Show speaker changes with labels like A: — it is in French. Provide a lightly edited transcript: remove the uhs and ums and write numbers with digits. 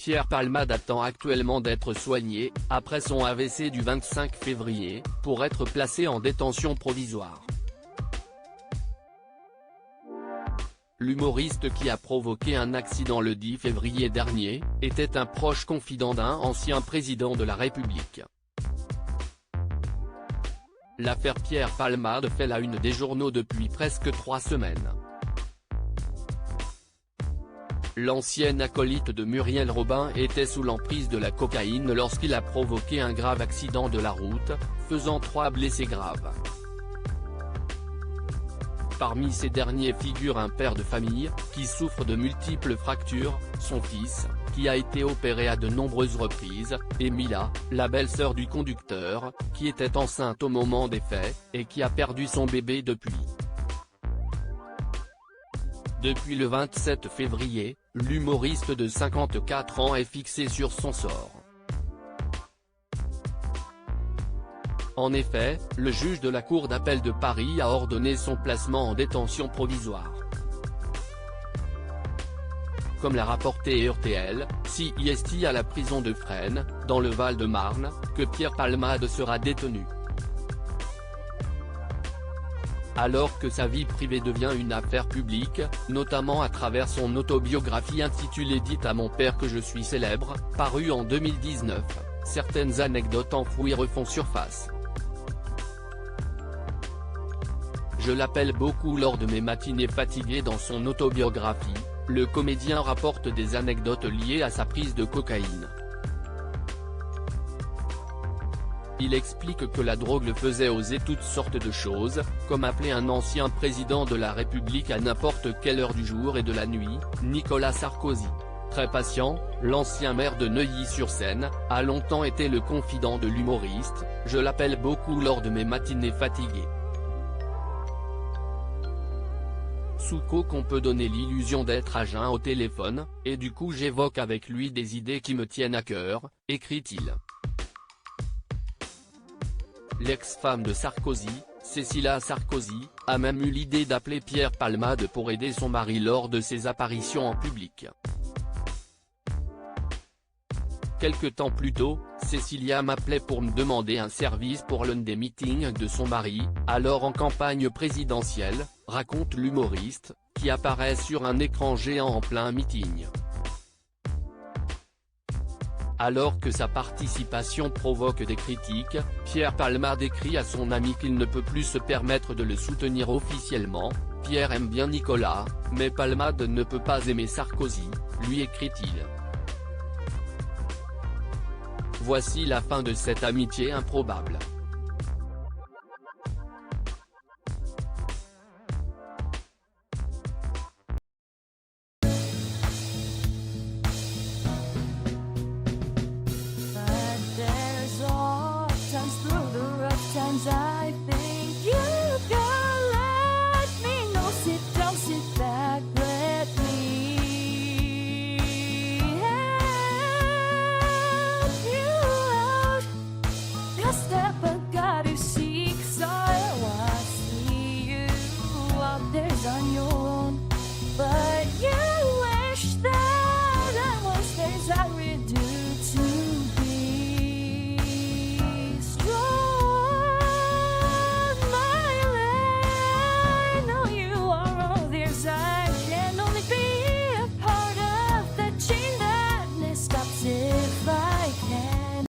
A: Pierre Palmade attend actuellement d'être soigné, après son AVC du 25 février, pour être placé en détention provisoire. L'humoriste qui a provoqué un accident le 10 février dernier, était un proche confident d'un ancien président de la République. L'affaire Pierre Palmade fait la une des journaux depuis presque 3 semaines. L'ancien acolyte de Muriel Robin était sous l'emprise de la cocaïne lorsqu'il a provoqué un grave accident de la route, faisant 3 blessés graves. Parmi ces derniers figure un père de famille, qui souffre de multiples fractures, son fils, qui a été opéré à de nombreuses reprises, et Mila, la belle-sœur du conducteur, qui était enceinte au moment des faits, et qui a perdu son bébé depuis. Depuis le 27 février, l'humoriste de 54 ans est fixé sur son sort. En effet, le juge de la Cour d'appel de Paris a ordonné son placement en détention provisoire. Comme l'a rapporté RTL, c'est à la prison de Fresnes, dans le Val-de-Marne, que Pierre Palmade sera détenu. Alors que sa vie privée devient une affaire publique, notamment à travers son autobiographie intitulée « Dites à mon père que je suis célèbre », parue en 2019, certaines anecdotes enfouies refont surface. Je l'appelle beaucoup lors de mes matinées fatiguées. Dans son autobiographie, le comédien rapporte des anecdotes liées à sa prise de cocaïne. Il explique que la drogue le faisait oser toutes sortes de choses, comme appeler un ancien président de la République à n'importe quelle heure du jour et de la nuit, Nicolas Sarkozy. Très patient, l'ancien maire de Neuilly-sur-Seine, a longtemps été le confident de l'humoriste, je l'appelle beaucoup lors de mes matinées fatiguées. Sous coke on peut donner l'illusion d'être à jeun au téléphone, et du coup j'évoque avec lui des idées qui me tiennent à cœur, écrit-il. L'ex-femme de Sarkozy, Cécile Sarkozy, a même eu l'idée d'appeler Pierre Palmade pour aider son mari lors de ses apparitions en public. Quelque temps plus tôt, Cécilia m'appelait pour me demander un service pour l'un des meetings de son mari, alors en campagne présidentielle, raconte l'humoriste, qui apparaît sur un écran géant en plein meeting. Alors que sa participation provoque des critiques, Pierre Palmade écrit à son ami qu'il ne peut plus se permettre de le soutenir officiellement. Pierre aime bien Nicolas, mais Palmade ne peut pas aimer Sarkozy, lui écrit-il. Voici la fin de cette amitié improbable.